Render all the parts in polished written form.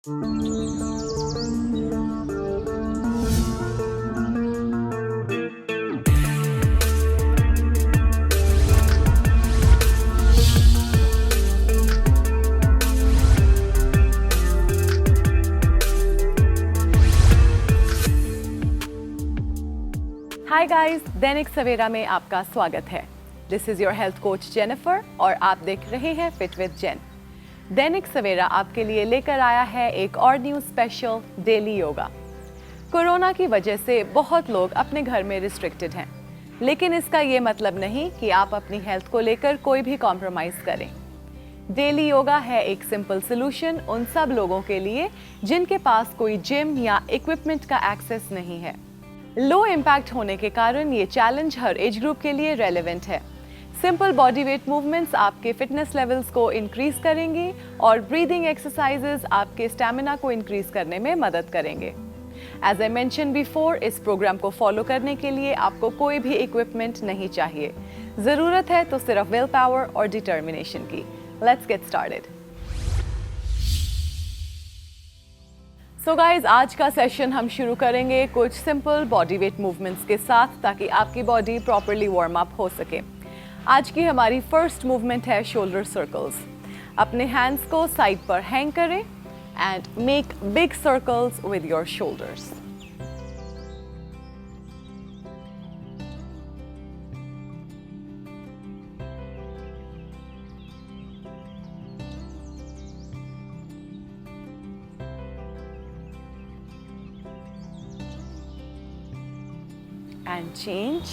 Hi guys, Dainik Savera में आपका स्वागत है। This is your health coach Jennifer और आप देख रहे हैं फिट विद जेन। दैनिक सवेरा आपके लिए लेकर आया है एक और new special daily yoga. Corona की वजह से बहुत लोग अपने घर में रिस्ट्रिक्टेड हैं, लेकिन इसका ये मतलब नहीं कि आप अपनी हेल्थ को लेकर कोई भी कॉम्प्रोमाइज करें। डेली योगा है एक सिंपल सोल्यूशन उन सब लोगों के लिए जिनके पास कोई जिम या इक्विपमेंट का एक्सेस नहीं है। लो इम्पैक्ट होने के कारण ये चैलेंज हर एज ग्रुप के लिए रेलेवेंट है। सिंपल बॉडी वेट मूवमेंट्स आपके फिटनेस लेवल्स को इंक्रीज करेंगी और ब्रीदिंग एक्सरसाइजेज आपके स्टैमिना को इंक्रीज करने में मदद करेंगे। एज आई मेंशन बिफोर, इस प्रोग्राम को फॉलो करने के लिए आपको कोई भी इक्विपमेंट नहीं चाहिए। जरूरत है तो सिर्फ विल पावर और डिटर्मिनेशन की। Let's get started. So guys, आज का सेशन हम शुरू करेंगे कुछ सिंपल बॉडी वेट मूवमेंट्स के साथ ताकि आपकी बॉडी प्रॉपरली वार्म अप हो सके। आज की हमारी फर्स्ट मूवमेंट है शोल्डर सर्कल्स। अपने हैंड्स को साइड पर हैंग करें and make big circles with your shoulders. And change.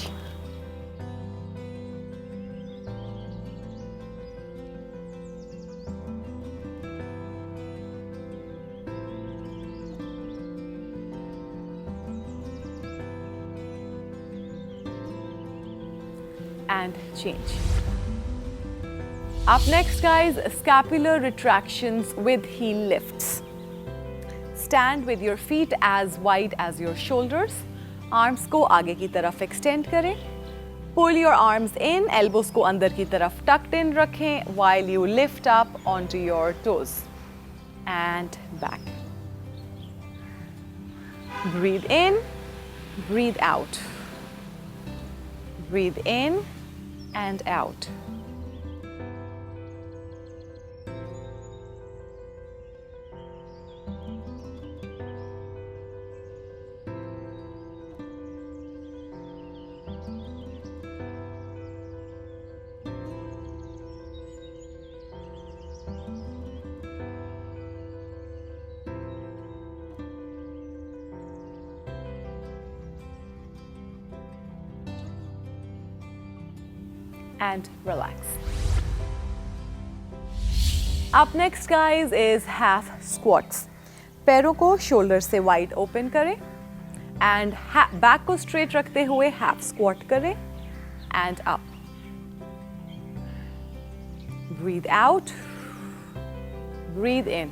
And change. Up next, guys, scapular retractions with heel lifts. Stand with your feet as wide as your shoulders. Arms को आगे की तरफ extend करें। Pull your arms in, elbows को अंदर की तरफ tucked in रखें while you lift up onto your toes and back. Breathe in, breathe out, breathe in and out. And relax. Up next, guys, is half squats. पैरों को shoulder से wide open करें and back को straight रखते हुए half squat करें and up. Breathe out, breathe in.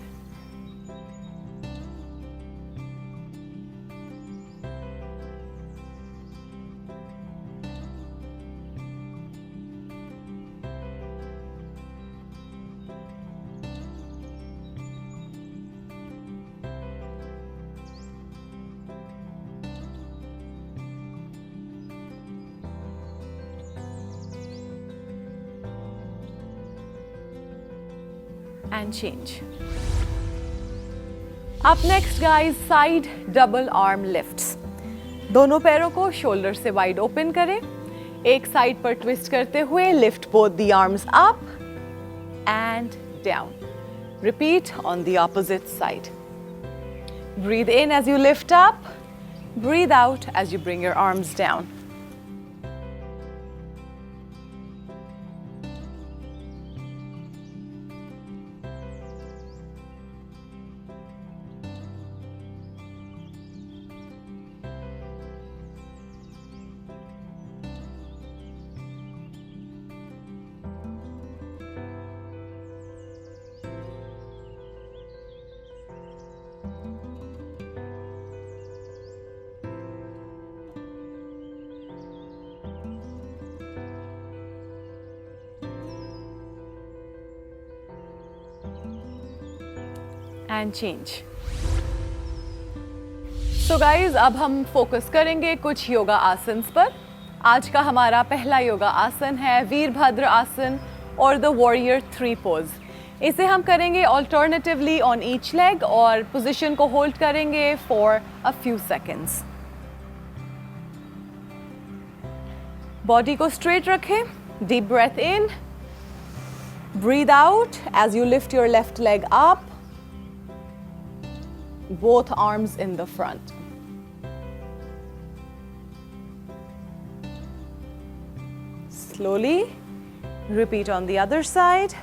And change. Up next, guys, side double arm lifts. दोनों पैरों को शोल्डर से वाइड ओपन करें। एक साइड पर ट्विस्ट करते हुए lift both the arms up and down. Repeat on the opposite side. Breathe in as you lift up. Breathe out as you bring your arms down. And change. So guys, अब हम focus करेंगे कुछ योगा आसन्स पर। आज का हमारा पहला योगा आसन है वीरभद्र आसन और द वॉरियर 3 पोज। इसे हम करेंगे ऑल्टरनेटिवली ऑन ईच लेग और पोजीशन को होल्ड करेंगे for a few seconds. Body को स्ट्रेट रखें, deep breathe in, breathe out as you lift your left leg up, both arms in the front. Slowly repeat on the other side.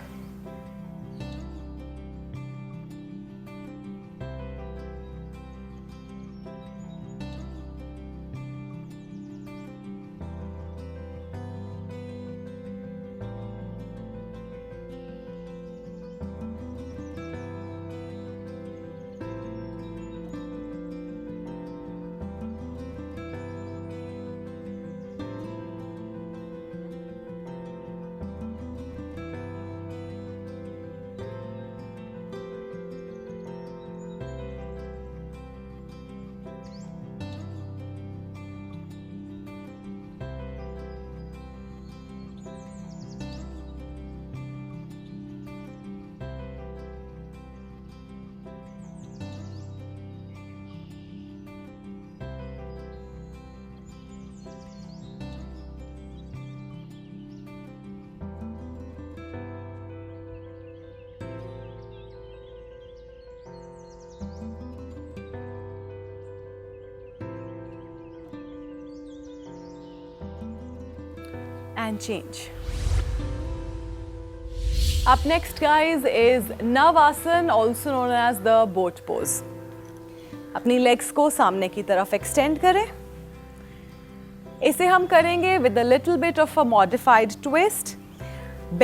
And change. Up next, guys, is Navasana, also known as the boat pose. अपनी legs को सामने की तरफ extend करें। इसे हम करेंगे with a little bit of a modified twist.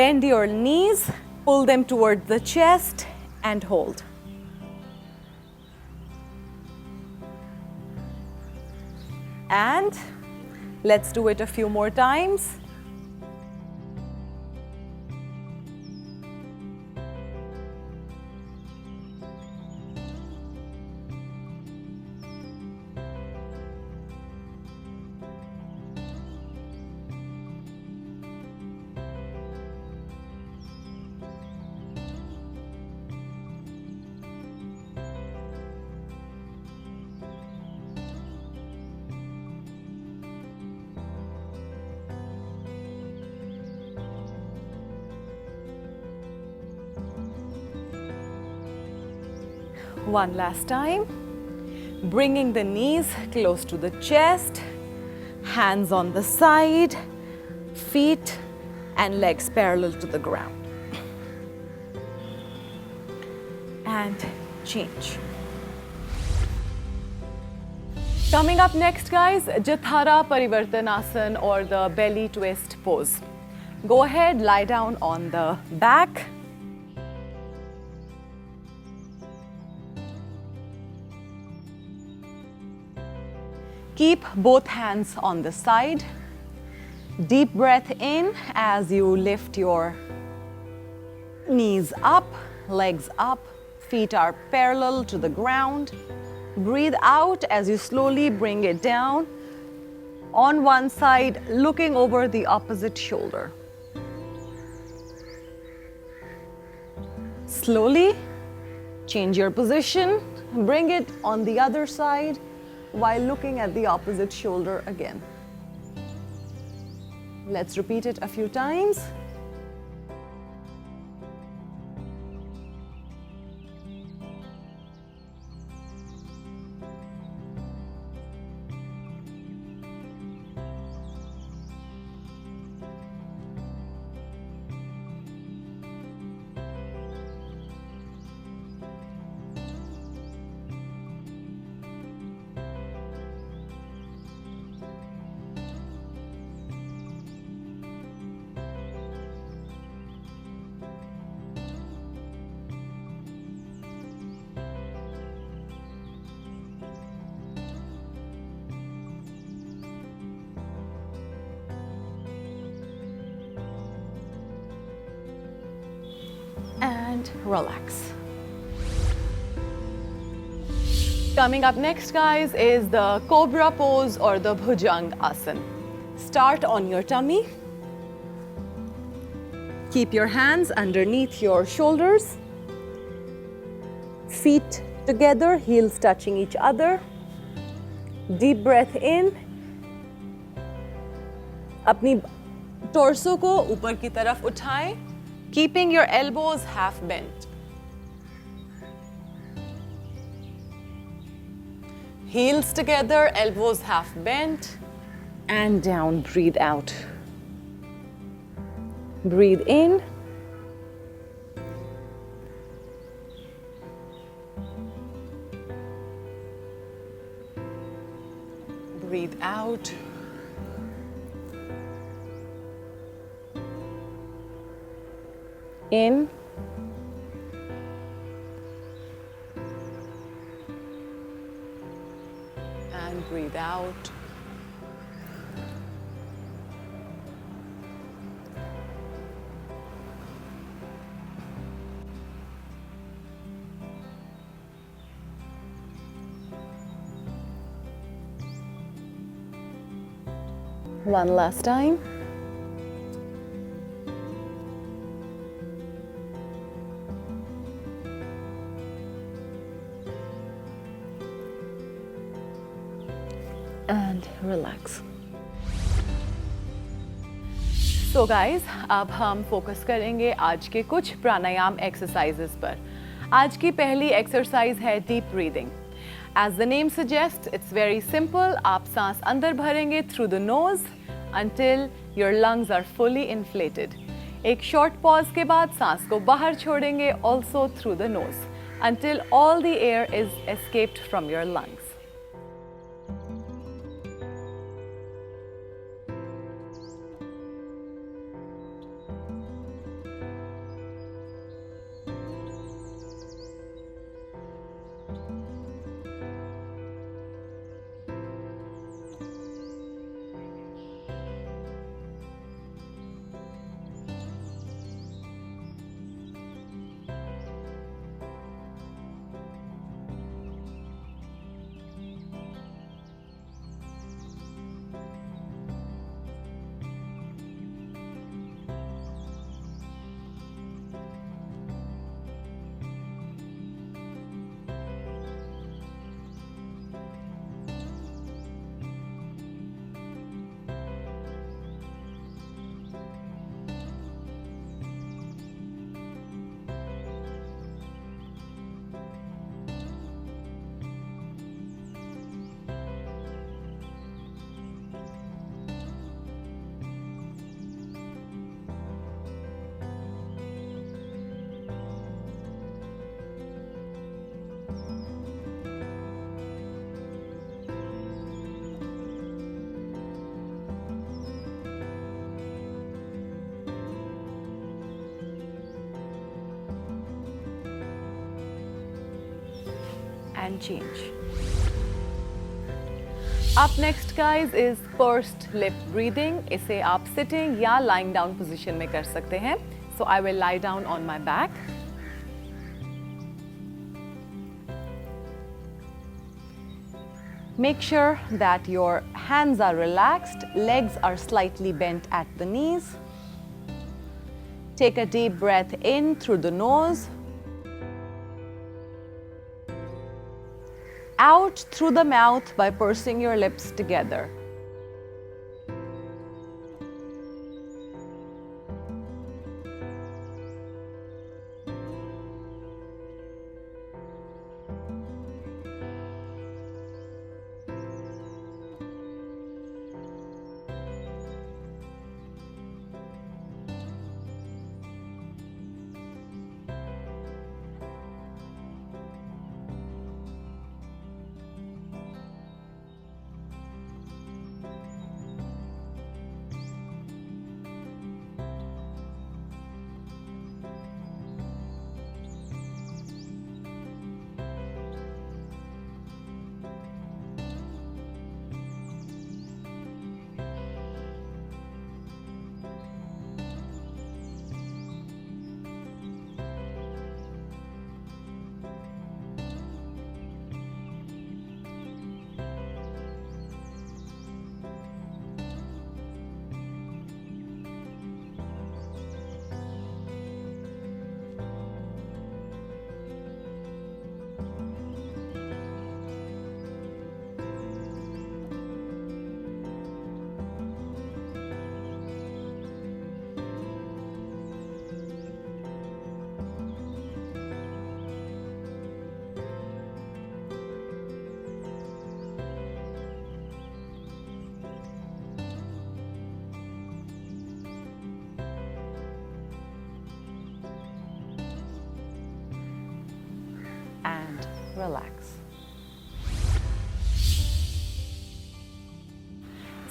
Bend your knees, pull them towards the chest and hold. And let's do it a few more times. One last time, bringing the knees close to the chest, hands on the side, feet and legs parallel to the ground. And change. Coming up next, guys, Jathara Parivartanasana or the belly twist pose. Go ahead, lie down on the back. Keep both hands on the side. Deep breath in as you lift your knees up, legs up, feet are parallel to the ground. Breathe out as you slowly bring it down on one side, looking over the opposite shoulder. Slowly change your position, bring it on the other side while looking at the opposite shoulder again. Let's repeat it a few times. And relax. Coming up next, guys, is the Cobra pose or the Bhujang Asana. Start on your tummy. Keep your hands underneath your shoulders. Feet together, heels touching each other. Deep breath in. अपनी torso को ऊपर की तरफ उठाएं, keeping your elbows half bent. Heels together, elbows half bent, and down. Breathe out. Breathe in. Breathe out. In. And breathe out. One last time. And relax. So guys, अब हम focus करेंगे आज के कुछ प्राणायाम एक्सरसाइजेस पर। आज की पहली एक्सरसाइज है deep breathing. As the name suggests, it's very simple. आप सांस अंदर भरेंगे through the nose until your lungs are fully inflated. एक short pause के बाद सांस को बाहर छोड़ेंगे also through the nose until all the air is escaped from your lungs. And change. Up next, guys, is pursed lip breathing. इसे आप sitting या lying down position में कर सकते हैं. So I will lie down on my back. Make sure that your hands are relaxed, legs are slightly bent at the knees. Take a deep breath in through the nose. Out through the mouth by pursing your lips together.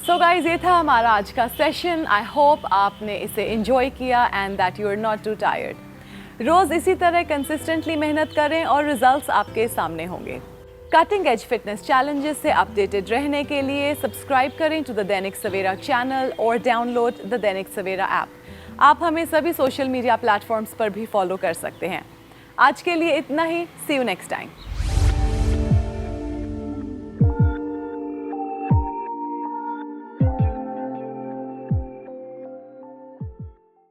So guys, ये था हमारा आज का session. I hope आपने इसे enjoy किया and that you are not too tired. रोज़ इसी तरह कंसिस्टेंटली मेहनत करें और रिजल्ट्स आपके सामने होंगे। कटिंग एज फिटनेस चैलेंजेस से अपडेटेड रहने के लिए सब्सक्राइब करें to the Dainik Savera channel और download the Dainik Savera app. आप हमें सभी सोशल मीडिया प्लेटफॉर्म्स पर भी फॉलो कर सकते हैं। आज के लिए इतना ही। सी यू नेक्स्ट टाइम।